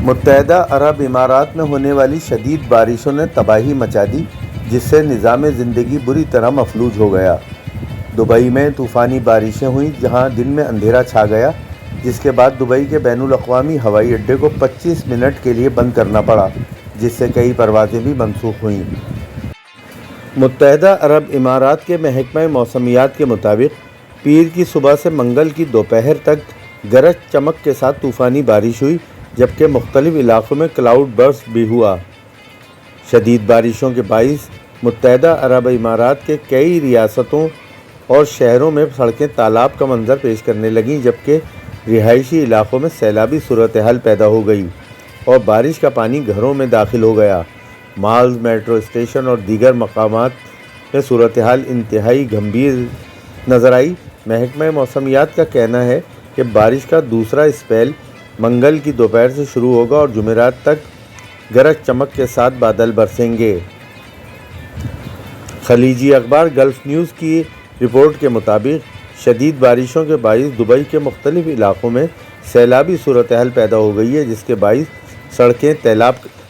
متحدہ عرب امارات میں ہونے والی شدید بارشوں نے تباہی مچا دی، جس سے نظام زندگی بری طرح مفلوج ہو گیا۔ دبئی میں طوفانی بارشیں ہوئیں، جہاں دن میں اندھیرا چھا گیا، جس کے بعد دبئی کے بین الاقوامی ہوائی اڈے کو 25 منٹ کے لیے بند کرنا پڑا، جس سے کئی پروازیں بھی منسوخ ہوئیں۔ متحدہ عرب امارات کے محکمہ موسمیات کے مطابق پیر کی صبح سے منگل کی دوپہر تک گرج چمک کے ساتھ طوفانی بارش ہوئی، جبکہ مختلف علاقوں میں کلاؤڈ برسٹ بھی ہوا۔ شدید بارشوں کے باعث متحدہ عرب امارات کے کئی ریاستوں اور شہروں میں سڑکیں تالاب کا منظر پیش کرنے لگیں، جبکہ رہائشی علاقوں میں سیلابی صورتحال پیدا ہو گئی اور بارش کا پانی گھروں میں داخل ہو گیا۔ مالز، میٹرو اسٹیشن اور دیگر مقامات میں صورتحال انتہائی گھمبیر نظر آئی۔ محکمہ موسمیات کا کہنا ہے کہ بارش کا دوسرا اسپیل منگل کی دوپہر سے شروع ہوگا اور جمعرات تک گرج چمک کے ساتھ بادل برسیں گے۔ خلیجی اخبار گلف نیوز کی رپورٹ کے مطابق شدید بارشوں کے باعث دبئی کے مختلف علاقوں میں سیلابی صورتحال پیدا ہو گئی ہے، جس کے باعث سڑکیں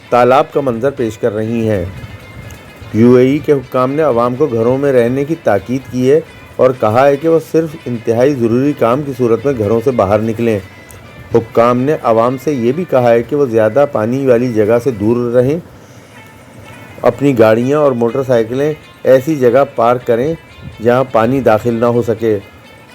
تالاب کا منظر پیش کر رہی ہیں۔ UAE کے حکام نے عوام کو گھروں میں رہنے کی تاکید کی ہے اور کہا ہے کہ وہ صرف انتہائی ضروری کام کی صورت میں گھروں سے باہر نکلیں۔ حکام نے عوام سے یہ بھی کہا ہے کہ وہ زیادہ پانی والی جگہ سے دور رہیں، اپنی گاڑیاں اور موٹر سائیکلیں ایسی جگہ پارک کریں جہاں پانی داخل نہ ہو سکے۔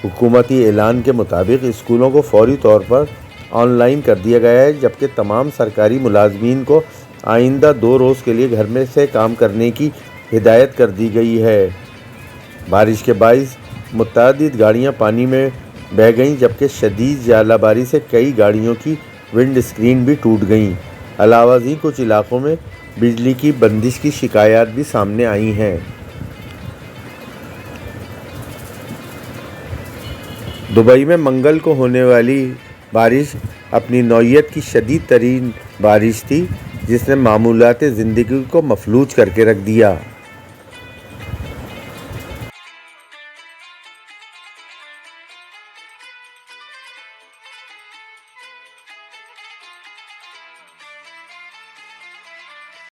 حکومتی اعلان کے مطابق اسکولوں کو فوری طور پر آن لائن کر دیا گیا ہے، جبکہ تمام سرکاری ملازمین کو آئندہ 2 روز کے لیے گھر میں سے کام کرنے کی ہدایت کر دی گئی ہے۔ بارش کے باعث متعدد گاڑیاں پانی میں بہہ گئیں، جبکہ شدید ژالہ باری سے کئی گاڑیوں کی ونڈ اسکرین بھی ٹوٹ گئیں۔ علاوہ ازیں کچھ علاقوں میں بجلی کی بندش کی شکایات بھی سامنے آئی ہیں۔ دبئی میں منگل کو ہونے والی بارش اپنی نوعیت کی شدید ترین بارش تھی، جس نے معمولات زندگی کو مفلوج کر کے رکھ دیا۔